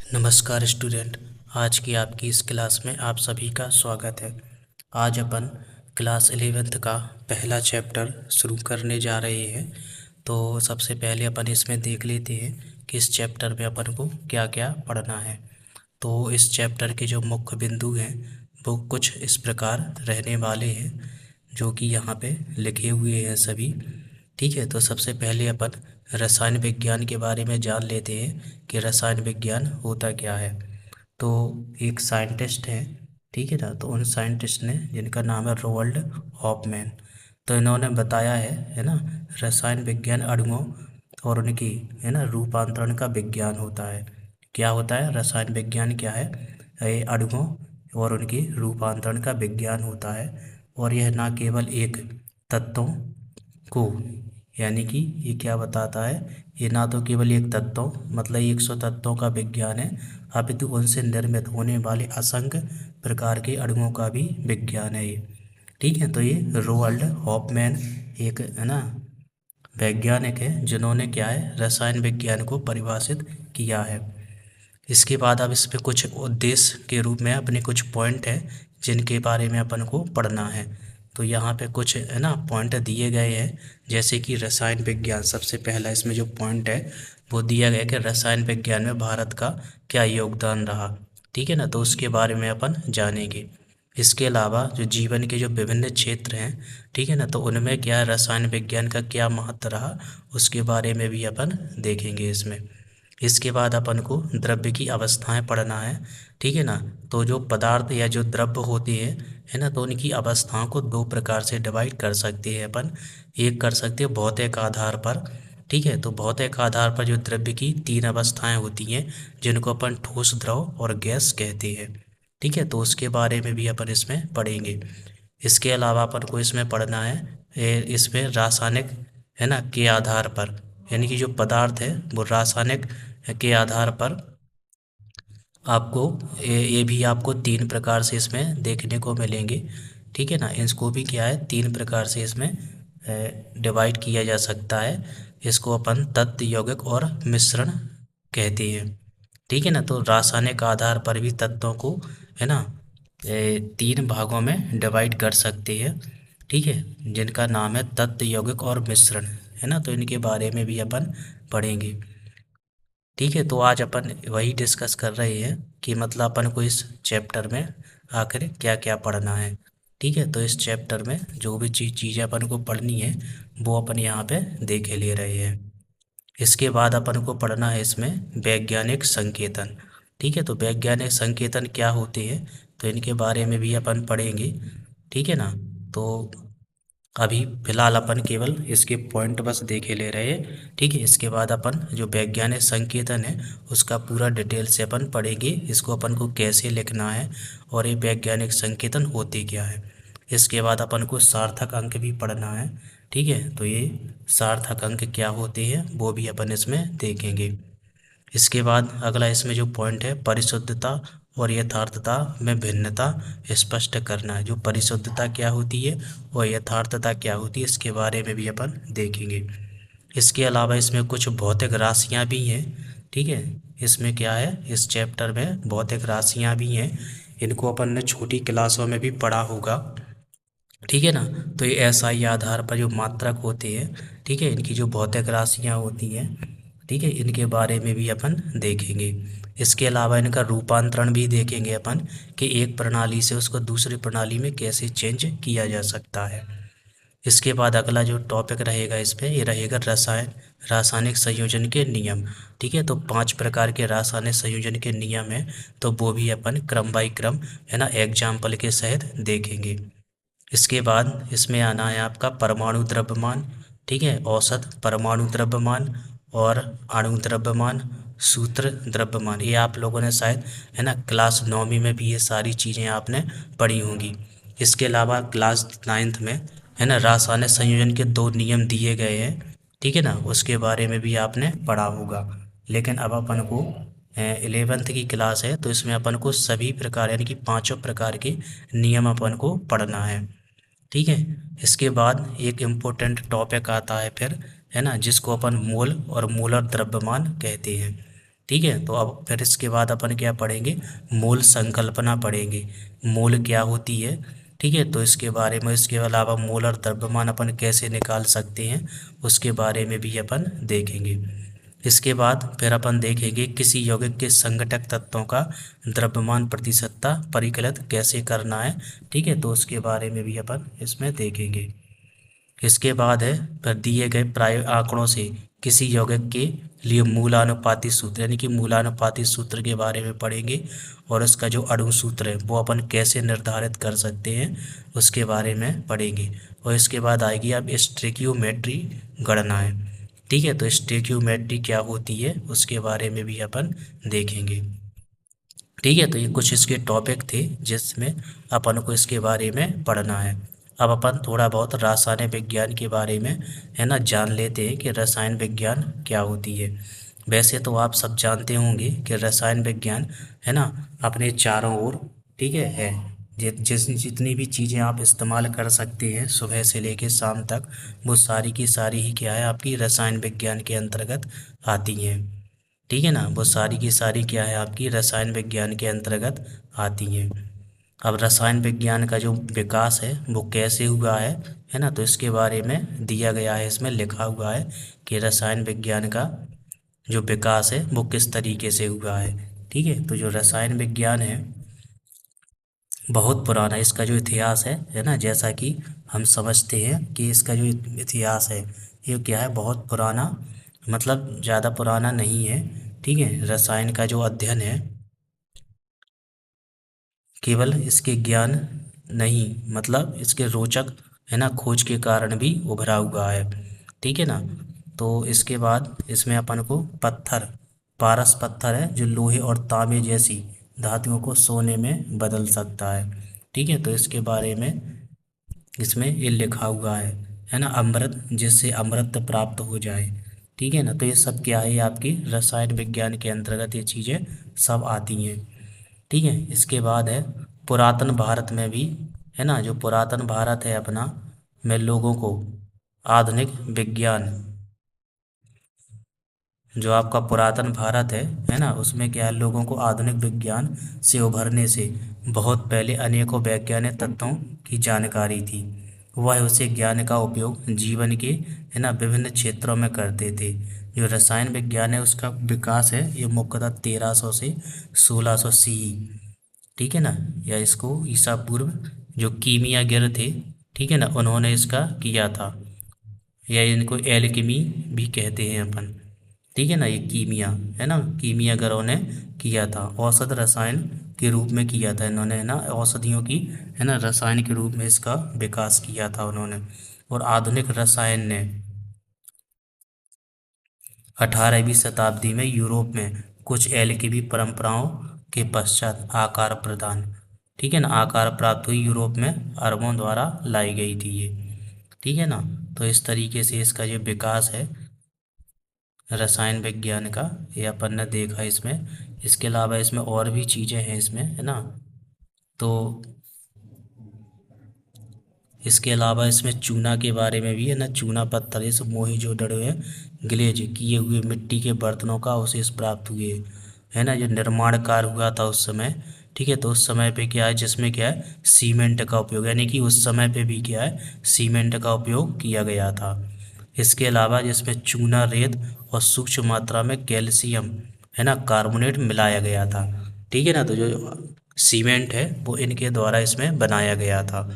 नमस्कार स्टूडेंट। आज की आपकी इस क्लास में आप सभी का स्वागत है। आज अपन क्लास 11th का पहला चैप्टर शुरू करने जा रहे हैं। तो सबसे पहले अपन इसमें देख लेते हैं कि इस चैप्टर में अपन को क्या क्या पढ़ना है। तो इस चैप्टर के जो मुख्य बिंदु हैं वो कुछ इस प्रकार रहने वाले हैं, जो कि यहाँ पे लिखे हुए हैं सभी। ठीक है, तो सबसे पहले अपन रसायन विज्ञान के बारे में जान लेते हैं कि रसायन विज्ञान होता क्या है। तो एक साइंटिस्ट है, ठीक है ना, तो उन साइंटिस्ट ने जिनका नाम है रोवाल्ड हॉफमैन, तो इन्होंने बताया है ना, रसायन विज्ञान अणुओं और उनकी है ना रूपांतरण का विज्ञान होता है। क्या होता है रसायन विज्ञान? क्या है? ये अणुओं और उनकी रूपांतरण का विज्ञान होता है। और यह न केवल एक तत्वों को, यानी कि ये क्या बताता है, ये ना तो केवल एक तत्वों मतलब 100 तत्वों का विज्ञान है, अपितु उनसे निर्मित होने वाले असंख्य प्रकार के अणुओं का भी विज्ञान है ये। ठीक है, तो ये रोवाल्ड हॉफमैन एक है ना वैज्ञानिक है जिन्होंने क्या है रसायन विज्ञान को परिभाषित किया है। इसके बाद अब इस पे कुछ उद्देश्य के रूप में अपने कुछ पॉइंट है जिनके बारे में अपन को पढ़ना है। तो यहाँ पे कुछ है ना पॉइंट दिए गए हैं, जैसे कि रसायन विज्ञान। सबसे पहला इसमें जो पॉइंट है वो दिया गया है कि रसायन विज्ञान में भारत का क्या योगदान रहा। ठीक है ना, तो उसके बारे में अपन जानेंगे। इसके अलावा जो जीवन के जो विभिन्न क्षेत्र हैं, ठीक है ना, तो उनमें क्या रसायन विज्ञान का क्या महत्व रहा, उसके बारे में भी अपन देखेंगे इसमें। इसके बाद अपन को द्रव्य की अवस्थाएं पढ़ना है। ठीक है ना, तो जो पदार्थ या जो द्रव्य होते हैं है ना, तो उनकी अवस्थाओं को दो प्रकार से डिवाइड कर सकते हैं अपन। एक कर सकते हैं भौतिक आधार पर। ठीक है, तो भौतिक आधार पर जो द्रव्य की तीन अवस्थाएं होती हैं जिनको अपन ठोस, द्रव और गैस कहते हैं। ठीक है, तो उसके बारे में भी अपन इसमें पढ़ेंगे। इसके अलावा अपन को इसमें पढ़ना है इसमें रासायनिक है ना के आधार पर, यानी कि जो पदार्थ है वो रासायनिक के आधार पर आपको ये भी आपको तीन प्रकार से इसमें देखने को मिलेंगे। ठीक है ना, इसको भी क्या है तीन प्रकार से इसमें डिवाइड किया जा सकता है। इसको अपन तत्व, यौगिक और मिश्रण कहते हैं। ठीक है ना, तो रासायनिक आधार पर भी तत्वों को है ना तीन भागों में डिवाइड कर सकते हैं। ठीक है, जिनका नाम है तत्व, यौगिक और मिश्रण, है ना, तो इनके बारे में भी अपन पढ़ेंगे। ठीक है, तो आज अपन वही डिस्कस कर रहे हैं कि मतलब अपन को इस चैप्टर में आखिर क्या क्या पढ़ना है। ठीक है, तो इस चैप्टर में जो भी चीज़ें अपन को पढ़नी है वो अपन यहाँ पे देख ले रहे हैं। इसके बाद अपन को पढ़ना है इसमें वैज्ञानिक संकेतन। ठीक है, तो वैज्ञानिक संकेतन क्या होते हैं, तो इनके बारे में भी अपन पढ़ेंगे। ठीक है ना, तो अभी फिलहाल अपन केवल इसके पॉइंट बस देखे ले रहे हैं। ठीक है, इसके बाद अपन जो वैज्ञानिक संकेतन है उसका पूरा डिटेल से अपन पढ़ेंगे, इसको अपन को कैसे लिखना है और ये वैज्ञानिक संकेतन होते क्या है। इसके बाद अपन को सार्थक अंक भी पढ़ना है। ठीक है, तो ये सार्थक अंक क्या होते हैं वो भी अपन इसमें देखेंगे। इसके बाद अगला इसमें जो पॉइंट है परिशुद्धता और यथार्थता में भिन्नता स्पष्ट करना है। जो परिशुद्धता क्या होती है और यथार्थता क्या होती है इसके बारे में भी अपन देखेंगे। इसके अलावा इसमें कुछ भौतिक राशियां भी हैं। ठीक है, इसमें क्या है इस चैप्टर में भौतिक राशियां भी हैं। इनको अपन ने छोटी क्लासों में भी पढ़ा होगा। ठीक है ना, तो ये एसआई आधार पर जो मात्रक होते हैं, ठीक है, इनकी जो भौतिक राशियां होती हैं, ठीक है, इनके बारे में भी अपन देखेंगे। इसके अलावा इनका रूपांतरण भी देखेंगे अपन कि एक प्रणाली से उसको दूसरी प्रणाली में कैसे चेंज किया जा सकता है। इसके बाद अगला जो टॉपिक रहेगा इस पे ये रहेगा रासायनिक संयोजन के नियम। ठीक है, तो 5 प्रकार के रासायनिक संयोजन के नियम हैं, तो वो भी अपन क्रम बाई क्रम है ना एग्जाम्पल के सहित देखेंगे। इसके बाद इसमें आना है आपका परमाणु द्रव्यमान। ठीक है, औसत परमाणु द्रव्यमान और अणु द्रव्यमान, सूत्र द्रव्यमान, ये आप लोगों ने शायद है ना क्लास 9वीं में भी ये सारी चीज़ें आपने पढ़ी होंगी। इसके अलावा क्लास 9th में है ना रासायनिक संयोजन के 2 नियम दिए गए हैं। ठीक है ना, उसके बारे में भी आपने पढ़ा होगा। लेकिन अब अपन को 11th की क्लास है तो इसमें अपन को सभी प्रकार यानी कि पांचों प्रकार के नियम अपन को पढ़ना है। ठीक है, इसके बाद एक इम्पोर्टेंट टॉपिक आता है फिर, है ना, जिसको अपन मोल और मोलर द्रव्यमान कहते हैं। ठीक है। तो अब फिर इसके बाद अपन क्या पढ़ेंगे, मोल संकल्पना पढ़ेंगे, मोल क्या होती है। ठीक है, तो इसके बारे में, इसके अलावा मोलर द्रव्यमान अपन कैसे निकाल सकते हैं उसके बारे में भी अपन देखेंगे। इसके बाद फिर अपन देखेंगे किसी यौगिक के संघटक तत्वों का द्रव्यमान प्रतिशतता परिकलित कैसे करना है। ठीक है, तो उसके बारे में भी अपन इसमें देखेंगे। इसके बाद है फिर दिए गए प्राय आंकड़ों से किसी यौगिक के लिए मूलानुपाती सूत्र, यानी कि मूलानुपाती सूत्र के बारे में पढ़ेंगे, और उसका जो अणु सूत्र है वो अपन कैसे निर्धारित कर सकते हैं उसके बारे में पढ़ेंगे। और इसके बाद आएगी अब स्टोइकियोमेट्री गणना है। ठीक है, तो स्टोइकियोमेट्री क्या होती है उसके बारे में भी अपन देखेंगे। ठीक है, तो ये कुछ इसके टॉपिक थे जिसमें अपन को इसके बारे में पढ़ना है। अब अपन थोड़ा बहुत रासायनिक विज्ञान के बारे में, है ना, जान लेते हैं कि रसायन विज्ञान क्या होती है। वैसे तो आप सब जानते होंगे कि रसायन विज्ञान, है ना, अपने चारों ओर, ठीक है जितनी भी चीज़ें आप इस्तेमाल कर सकते हैं सुबह से लेकर शाम तक, वो सारी की सारी ही क्या है, आपकी रसायन विज्ञान के अंतर्गत आती हैं। ठीक है ना, वो सारी की सारी क्या है, आपकी रसायन विज्ञान के अंतर्गत आती हैं। अब रसायन विज्ञान का जो विकास है वो कैसे हुआ है ना, तो इसके बारे में दिया गया है, इसमें लिखा हुआ है कि रसायन विज्ञान का जो विकास है वो किस तरीके से हुआ है। ठीक है, तो जो रसायन विज्ञान है बहुत पुराना, इसका जो इतिहास है ना, जैसा कि हम समझते हैं कि इसका जो इतिहास है ये क्या है, बहुत पुराना, मतलब ज़्यादा पुराना नहीं है। ठीक है, रसायन का जो अध्ययन है केवल इसके ज्ञान नहीं, मतलब इसके रोचक, है ना, खोज के कारण भी उभरा हुआ है। ठीक है ना, तो इसके बाद इसमें अपन को पत्थर, पारस पत्थर है जो लोहे और तांबे जैसी धातुओं को सोने में बदल सकता है। ठीक है, तो इसके बारे में इसमें ये लिखा हुआ है ना, अमृत, जिससे अमृत प्राप्त हो जाए। ठीक है ना, तो ये सब क्या है, आपकी रसायन विज्ञान के अंतर्गत ये चीज़ें सब आती हैं। ठीक है, इसके बाद है पुरातन भारत में भी, है ना, जो पुरातन भारत है अपना, में लोगों को आधुनिक विज्ञान, जो आपका पुरातन भारत है ना, उसमें क्या है, लोगों को आधुनिक विज्ञान से उभरने से बहुत पहले अनेकों वैज्ञानिक तत्वों की जानकारी थी। वह उसे ज्ञान का उपयोग जीवन के, है ना, विभिन्न क्षेत्रों में करते थे। जो रसायन विज्ञान है उसका विकास है ये मुख्यतः 1300 से 1600 CE, ठीक है ना, या इसको ईसा पूर्व जो कीमियागर थे, ठीक है ना, उन्होंने इसका किया था, या इनको एल्केमी भी कहते हैं अपन। ठीक है ना, ये कीमिया, है ना, कीमियागरों ने किया था, औषध रसायन के रूप में किया था इन्होंने, है ना, औषधियों की, है ना, रसायन के रूप में इसका विकास किया था उन्होंने। और आधुनिक रसायन ने 18वीं शताब्दी में यूरोप में कुछ एल्केमी परंपराओं के पश्चात आकार प्रदान, ठीक है ना, आकार प्राप्त हुई, यूरोप में अरबों द्वारा लाई गई थी ये। ठीक है ना, तो इस तरीके से इसका जो विकास है रसायन विज्ञान का, ये अपन ने देखा इसमें। इसके अलावा इसमें और भी चीज़ें हैं इसमें, है ना, तो इसके अलावा इसमें चूना के बारे में भी, है ना, चूना पत्थर, ये सब मोहिंजोदड़ो है, ग्लेज किए हुए मिट्टी के बर्तनों का अवशेष प्राप्त हुए, है ना, जो निर्माण कार्य हुआ था उस समय। ठीक है, तो उस समय पे क्या है, जिसमें क्या है, सीमेंट का उपयोग, यानी कि उस समय पे भी क्या है, सीमेंट का उपयोग किया गया था। इसके अलावा जिसमें चूना, रेत और सूक्ष्म मात्रा में कैल्शियम, है ना, कार्बोनेट मिलाया गया था। ठीक है ना, तो जो सीमेंट है वो इनके द्वारा इसमें बनाया गया था।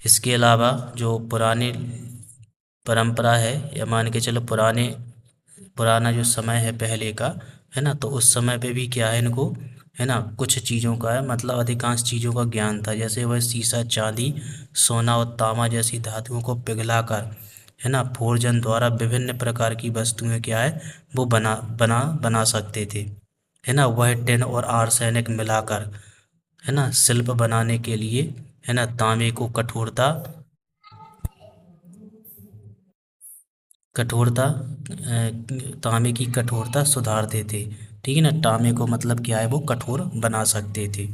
इसके अलावा जो पुरानी परंपरा है, या मान के चलो पुराना जो समय है पहले का, है ना, तो उस समय पे भी क्या है, इनको, है ना, कुछ चीज़ों का है, मतलब अधिकांश चीज़ों का ज्ञान था, जैसे वह सीसा, चांदी, सोना और तांबा जैसी धातुओं को पिघलाकर, है ना, फोर्जन द्वारा विभिन्न प्रकार की वस्तुएं क्या है, वो बना बना बना सकते थे। है ना, वह टिन और आर्सेनिक मिलाकर, है ना, शिल्प बनाने के लिए, है ना, तांबे को कठोरता तांबे की कठोरता सुधारते थे। ठीक है ना, तांबे को मतलब क्या है, वो कठोर बना सकते थे।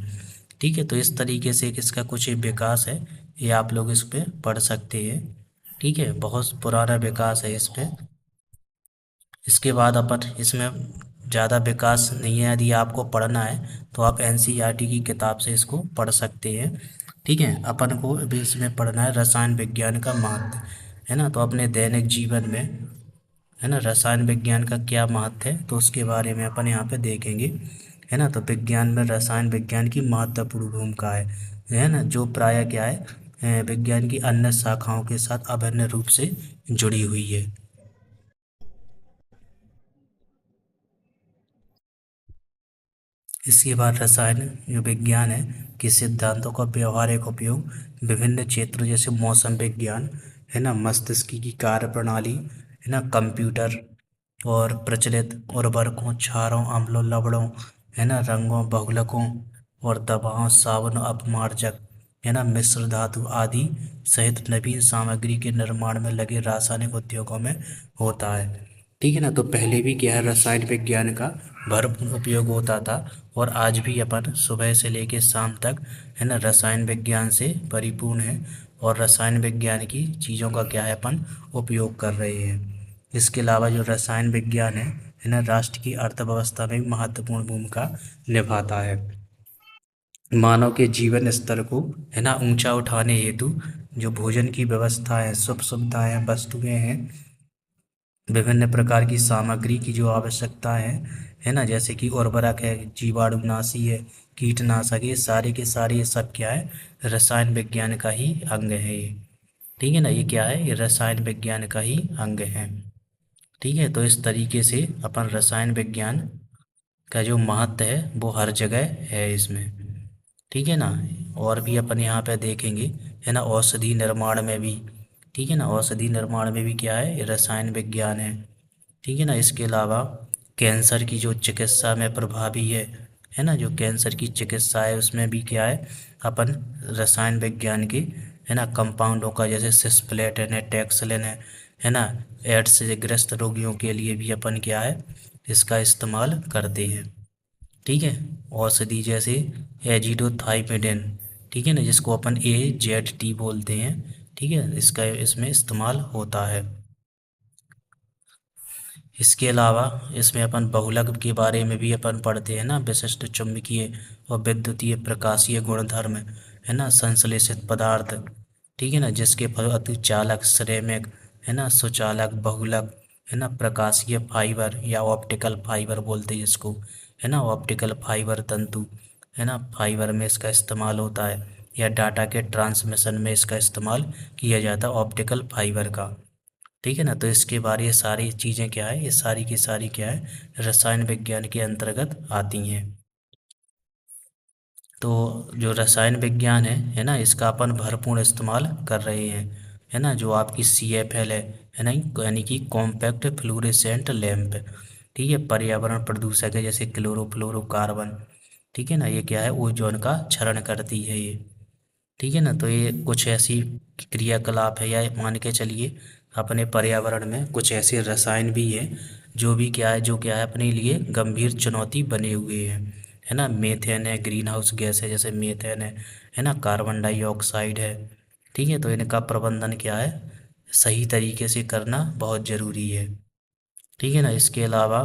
ठीक है, तो इस तरीके से इसका कुछ विकास है, ये आप लोग इस पे पढ़ सकते हैं। ठीक है, बहुत पुराना विकास है इस पे। इसके बाद अपन इसमें ज़्यादा विकास नहीं है, यदि आपको पढ़ना है तो आप एनसीईआरटी की किताब से इसको पढ़ सकते हैं। ठीक है, अपन को अभी इसमें पढ़ना है रसायन विज्ञान का महत्व, है ना। तो अपने दैनिक जीवन में, है ना, रसायन विज्ञान का क्या महत्व है तो उसके बारे में अपन यहाँ पे देखेंगे, है ना। तो विज्ञान में रसायन विज्ञान की महत्वपूर्ण भूमिका है ना, जो प्रायः क्या है, विज्ञान की अन्य शाखाओं के साथ अभिन्न रूप से जुड़ी हुई है। इसके बाद रसायन जो विज्ञान है कि सिद्धांतों का व्यवहारिक उपयोग विभिन्न क्षेत्रों जैसे मौसम विज्ञान, है ना, मस्तिष्क की कार्य प्रणाली, है ना, कंप्यूटर और प्रचलित उर्वरकों, क्षारों, अम्लों, लवणों, है ना, रंगों, बहुलकों और दबावों, साबुन, अपमार्जक, है ना, मिश्र धातु आदि सहित नवीन सामग्री के निर्माण में लगे रासायनिक उद्योगों में होता है। ठीक है ना। तो पहले भी क्या है, रसायन विज्ञान का भरपूर उपयोग होता था और आज भी अपन सुबह से लेकर शाम तक, है ना, रसायन विज्ञान से परिपूर्ण है और रसायन विज्ञान की चीज़ों का क्या है, अपन उपयोग कर रहे हैं। इसके अलावा जो रसायन विज्ञान है ना, राष्ट्र की अर्थव्यवस्था में भी महत्वपूर्ण भूमिका निभाता है। मानव के जीवन स्तर को, है ना, ऊंचा उठाने हेतु जो भोजन की व्यवस्था है, सुख सुविधाएं हैं, वस्तुएं हैं, विभिन्न प्रकार की सामग्री की जो आवश्यकता है ना, जैसे कि उर्वरक है, जीवाणुनाशी है, कीटनाशक, ये सारे के सारे ये सब क्या है, रसायन विज्ञान का ही अंग है ये। ठीक है ना, ये क्या है, ये रसायन विज्ञान का ही अंग है। ठीक है, तो इस तरीके से अपन रसायन विज्ञान का जो महत्व है वो हर जगह है इसमें। ठीक है ना। और भी अपन यहाँ पे देखेंगे, है ना, औषधि निर्माण में भी, ठीक है ना, औषधि निर्माण में भी क्या है, ये रसायन विज्ञान है। ठीक है ना। इसके अलावा कैंसर की जो चिकित्सा में प्रभावी है ना, जो कैंसर की चिकित्सा है उसमें भी क्या है, अपन रसायन विज्ञान के, है ना, कंपाउंडों का, जैसे सिस्प्लेटिन है, टैक्सलिन है ना, एड्स से ग्रस्त रोगियों के लिए भी अपन क्या है, इसका इस्तेमाल करते हैं। ठीक है, औषधि जैसे एजिडोथाइमिडिन, ठीक है ना, जिसको अपन AZT बोलते हैं। ठीक है, इसका इसमें इस्तेमाल होता है। इसके अलावा इसमें अपन बहुलक के बारे में भी अपन पढ़ते हैं ना, विशिष्ट चुंबकीय और विद्युतीय प्रकाशीय गुणधर्म, है ना, संश्लेषित पदार्थ, ठीक है ना, जिसके फल अतिचालक, सिरेमिक, है ना, सुचालक, बहुलक, है ना, प्रकाशीय फाइबर या ऑप्टिकल फाइबर बोलते हैं जिसको, है ना, ऑप्टिकल फाइबर तंतु, है ना, फाइबर में इसका इस्तेमाल होता है, या डाटा के ट्रांसमिशन में इसका इस्तेमाल किया जाता है ऑप्टिकल फाइबर का। ठीक है ना। तो इसके बारे ये सारी चीज़ें क्या है, ये सारी की सारी क्या है, रसायन विज्ञान के अंतर्गत आती हैं। तो जो रसायन विज्ञान है ना, इसका अपन भरपूर इस्तेमाल कर रहे हैं, है ना, जो आपकी CFL है ना, यानी कि कॉम्पैक्ट फ्लूरेसेंट लैंप। ठीक है, पर्यावरण प्रदूषक है जैसे क्लोरोफ्लोरोकार्बन। ठीक है ना, ये क्या है, ओजोन का क्षरण करती है ये। ठीक है ना। तो ये कुछ ऐसी क्रियाकलाप है, या मान के चलिए अपने पर्यावरण में कुछ ऐसे रसायन भी हैं जो भी क्या है, जो क्या है, अपने लिए गंभीर चुनौती बने हुए हैं, है ना। मीथेन है, ग्रीन हाउस गैस है, जैसे मीथेन है ना, कार्बन डाइऑक्साइड है। ठीक है, तो इनका प्रबंधन क्या है, सही तरीके से करना बहुत ज़रूरी है। ठीक है ना। इसके अलावा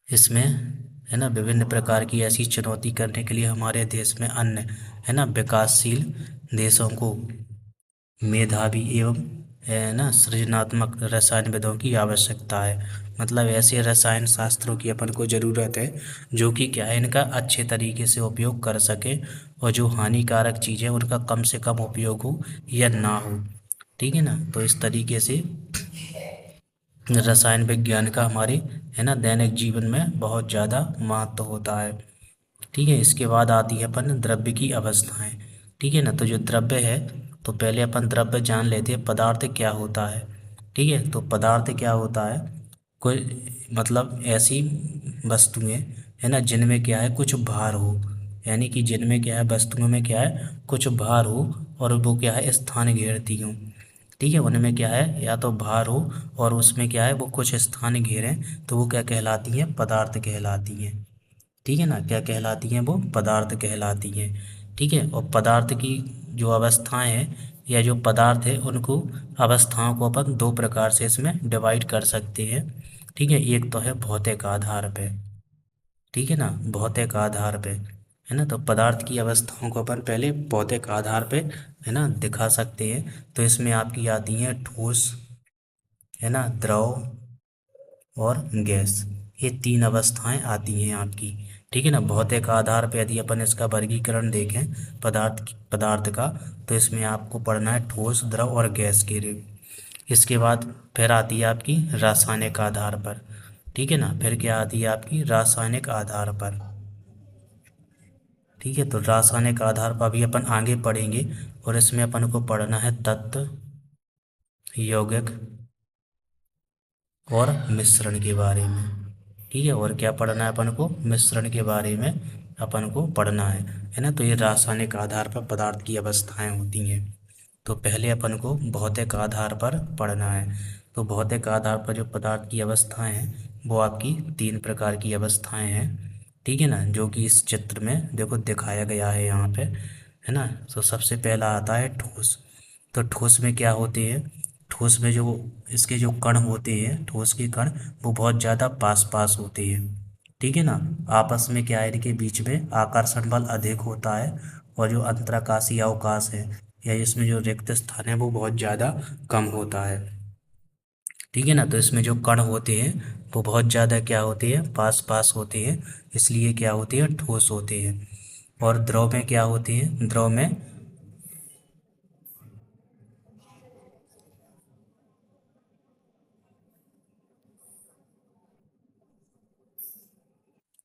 इसमें, है ना, विभिन्न प्रकार की ऐसी चुनौती करने के लिए हमारे देश में अन्य, है ना, विकासशील देशों को मेधावी एवं, है ना, सृजनात्मक रसायनविदों की आवश्यकता है। मतलब ऐसे रसायन शास्त्रों की अपन को ज़रूरत है जो कि क्या है, इनका अच्छे तरीके से उपयोग कर सके और जो हानिकारक चीज़ें उनका कम से कम उपयोग हो या ना हो। ठीक है ना। तो इस तरीके से रसायन विज्ञान का हमारे, है ना, दैनिक जीवन में बहुत ज़्यादा महत्व होता है। ठीक है, इसके बाद आती है अपन द्रव्य की अवस्थाएं। ठीक है ना। तो जो द्रव्य है, तो पहले अपन द्रव्य जान लेते हैं, पदार्थ क्या होता है। ठीक है, तो पदार्थ क्या होता है, कोई मतलब ऐसी वस्तुएं, है ना, जिनमें क्या है, कुछ भार हो, यानी कि जिनमें क्या है, वस्तुओं में क्या है, कुछ भार हो और वो क्या है, स्थान घेरती हूँ। ठीक है, उनमें क्या है, या तो भार हो और उसमें क्या है, वो कुछ स्थान घेरें, तो वो क्या कहलाती हैं, पदार्थ कहलाती हैं। ठीक है ना, क्या कहलाती हैं, वो पदार्थ कहलाती हैं। ठीक है, और पदार्थ की जो अवस्थाएं हैं, या जो पदार्थ है उनको अवस्थाओं को अपन दो प्रकार से इसमें डिवाइड कर सकते हैं। ठीक है, एक तो है भौतिक आधार पे, ठीक है ना, भौतिक आधार पे, है ना। तो पदार्थ की अवस्थाओं को अपन पहले भौतिक आधार पे, है ना, दिखा सकते हैं। तो इसमें आपकी आती हैं ठोस, है ना, द्रव और गैस। ये तीन अवस्थाएं आती हैं आपकी। ठीक है ना। भौतिक आधार पे यदि अपन इसका वर्गीकरण देखें पदार्थ का, तो इसमें आपको पढ़ना है ठोस, द्रव और गैस के रूप। इसके बाद फिर आती है आपकी रासायनिक आधार पर। ठीक है ना, फिर क्या आती है आपकी रासायनिक आधार पर। ठीक है, तो रासायनिक आधार पर भी अपन आगे पढ़ेंगे, और इसमें अपन को पढ़ना है तत्व, यौगिक और मिश्रण के बारे में। ठीक है, और क्या पढ़ना है अपन को, मिश्रण के बारे में अपन को पढ़ना है ना। तो ये रासायनिक आधार पर पदार्थ की अवस्थाएं होती हैं। तो पहले अपन को भौतिक आधार पर पढ़ना है। तो भौतिक आधार पर जो पदार्थ की अवस्थाएं हैं वो आपकी तीन प्रकार की अवस्थाएं हैं। ठीक है ना, जो कि इस चित्र में देखो दिखाया गया है यहाँ पे, है ना। तो सबसे पहला आता है ठोस। तो ठोस में क्या होते हैं, ठोस में जो इसके जो कण होते हैं, ठोस के कण, वो बहुत ज़्यादा पास पास होते हैं। ठीक है ना। आपस में क्या है, इनके बीच में आकर्षण बल अधिक होता है, और जो अंतराकाशीय अवकाश है या इसमें जो रिक्त स्थान है वो बहुत ज़्यादा कम होता है। ठीक है ना। तो इसमें जो कण होते हैं वो बहुत ज़्यादा क्या होते हैं, पास पास होते हैं, इसलिए क्या होते हैं, ठोस होते हैं। और द्रव में क्या होते हैं, द्रव में,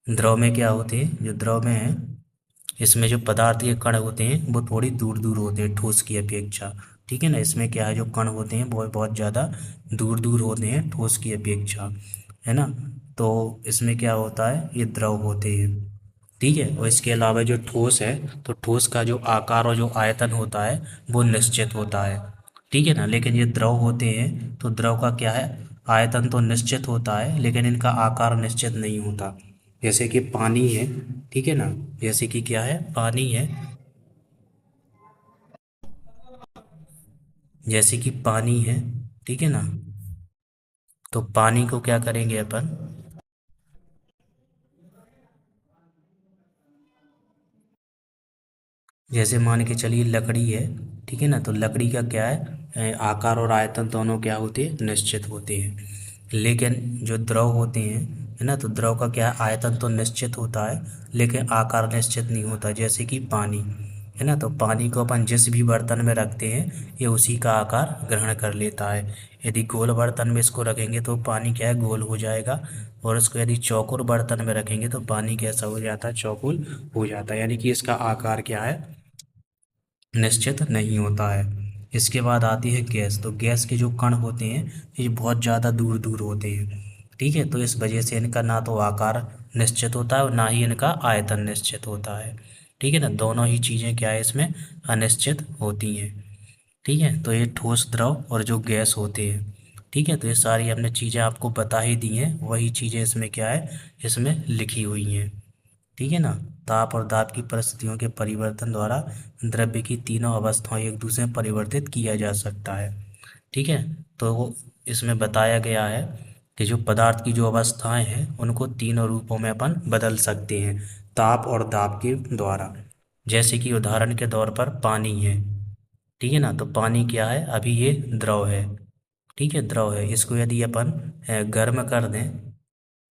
द्रव में क्या होते हैं, जो द्रव में है इसमें जो पदार्थ के कण होते हैं वो थोड़ी दूर दूर होते हैं ठोस की अपेक्षा। ठीक है ना, इसमें क्या है, जो कण होते हैं वो बहुत ज़्यादा दूर दूर होते हैं ठोस की अपेक्षा, है ना। तो इसमें क्या होता है, ये द्रव होते हैं। ठीक है, और इसके अलावा जो ठोस है, तो ठोस का जो आकार और जो आयतन होता है वो निश्चित होता है। ठीक है ना, लेकिन ये द्रव होते हैं तो द्रव का क्या है, आयतन तो निश्चित होता है लेकिन इनका आकार निश्चित नहीं होता। जैसे कि पानी है, ठीक है ना, जैसे कि क्या है, पानी है, जैसे कि पानी है, ठीक है ना। तो पानी को क्या करेंगे अपन, जैसे मान के चलिए लकड़ी है, ठीक है ना, तो लकड़ी का क्या है, आकार और आयतन दोनों क्या होते हैं, निश्चित होते हैं। लेकिन जो द्रव होते हैं, है ना, तो द्रव का क्या है, आयतन तो निश्चित होता है लेकिन आकार निश्चित नहीं होता। जैसे कि पानी, है ना, तो पानी को अपन जिस भी बर्तन में रखते हैं ये उसी का आकार ग्रहण कर लेता है। यदि गोल बर्तन में इसको रखेंगे तो पानी क्या है, गोल हो जाएगा, और इसको यदि चौकोर बर्तन में रखेंगे तो पानी कैसा हो जाता है, चौकोर हो जाता है। यानी कि इसका आकार क्या है, निश्चित नहीं होता है। इसके बाद आती है गैस। तो गैस के जो कण होते हैं ये बहुत ज़्यादा दूर दूर होते हैं। ठीक है, तो इस वजह से इनका ना तो आकार निश्चित होता है और ना ही इनका आयतन निश्चित होता है। ठीक है ना, दोनों ही चीज़ें क्या है, इसमें अनिश्चित होती हैं। ठीक है, तो ये ठोस, द्रव और जो गैस होते हैं। ठीक है, तो ये सारी हमने चीज़ें आपको बता ही दी हैं, वही चीज़ें इसमें क्या है, इसमें लिखी हुई हैं। ठीक है ना। ताप और दाब की परिस्थितियों के परिवर्तन द्वारा द्रव्य की तीनों अवस्थाओं एक दूसरे में परिवर्तित किया जा सकता है। ठीक है, तो इसमें बताया गया है कि जो पदार्थ की जो अवस्थाएं हैं उनको तीनों रूपों में अपन बदल सकते हैं ताप और दाब के द्वारा। जैसे कि उदाहरण के तौर पर पानी है, ठीक है ना, तो पानी क्या है, अभी ये द्रव है। ठीक है, द्रव है, इसको यदि अपन गर्म कर दें,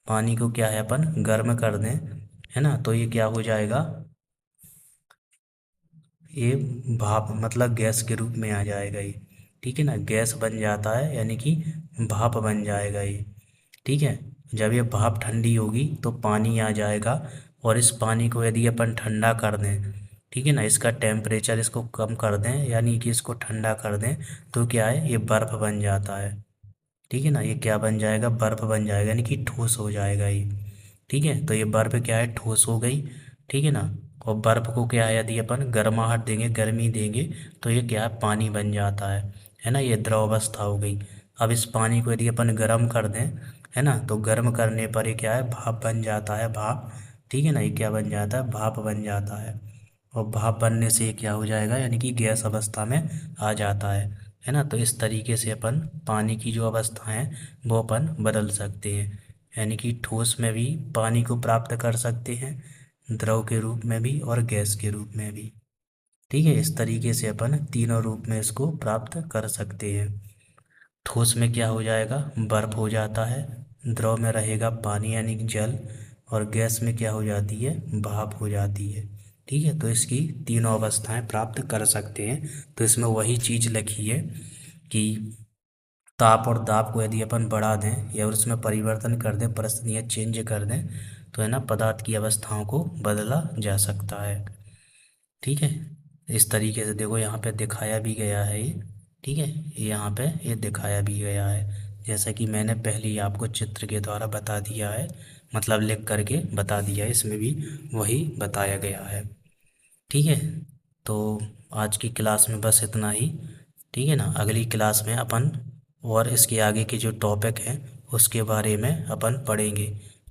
पानी को क्या है, अपन गर्म कर दें, है ना, तो ये क्या हो जाएगा, ये भाप मतलब गैस के रूप में आ जाएगा ये। ठीक है ना, गैस बन जाता है, यानी कि भाप बन जाएगा ये। ठीक है, जब ये भाप ठंडी होगी तो पानी आ जाएगा, और इस पानी को यदि अपन ठंडा कर दें, ठीक है ना, इसका टेम्परेचर इसको कम कर दें यानी कि इसको ठंडा कर दें, तो क्या है, ये बर्फ़ बन जाता है। ठीक है ना, ये क्या बन जाएगा, बर्फ़ बन जाएगा, यानी कि ठोस हो जाएगा ये। ठीक है, तो ये बर्फ़ क्या है, ठोस हो गई। ठीक है ना, और बर्फ़ को क्या है, यदि अपन गर्माहट देंगे, गर्मी देंगे, तो ये क्या है, पानी बन जाता है ना, ये द्रव अवस्था हो गई। अब इस पानी को यदि अपन गर्म कर दें, है ना, तो गर्म करने पर ये क्या है, भाप बन जाता है, भाप। ठीक है ना, ये क्या बन जाता है, भाप बन जाता है। और भाप बनने से क्या हो जाएगा, यानी कि गैस अवस्था में आ जाता है ना। तो इस तरीके से अपन पानी की जो अवस्था है वो अपन बदल सकते हैं, यानी कि ठोस में भी पानी को प्राप्त कर सकते हैं, द्रव के रूप में भी और गैस के रूप में भी। ठीक है, इस तरीके से अपन तीनों रूप में इसको प्राप्त कर सकते हैं। ठोस में क्या हो जाएगा, बर्फ हो जाता है, द्रव में रहेगा पानी यानी कि जल, और गैस में क्या हो जाती है, भाप हो जाती है। ठीक है, तो इसकी तीनों अवस्थाएं प्राप्त कर सकते हैं। तो इसमें वही चीज़ लिखी है कि ताप और दाब को यदि अपन बढ़ा दें या उसमें परिवर्तन कर दें, परिस्थितियाँ चेंज कर दें, तो है ना पदार्थ की अवस्थाओं को बदला जा सकता है। ठीक है, इस तरीके से देखो यहाँ पे दिखाया भी गया है ये। ठीक है, यहाँ पे ये दिखाया भी गया है, जैसा कि मैंने पहले ही आपको चित्र के द्वारा बता दिया है, मतलब लिख करके बता दिया है, इसमें भी वही बताया गया है। ठीक है, तो आज की क्लास में बस इतना ही। ठीक है ना, अगली क्लास में अपन और इसके आगे के जो टॉपिक हैं उसके बारे में अपन पढ़ेंगे।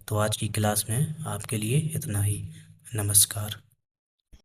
तो आज की क्लास में आपके लिए इतना ही। नमस्कार।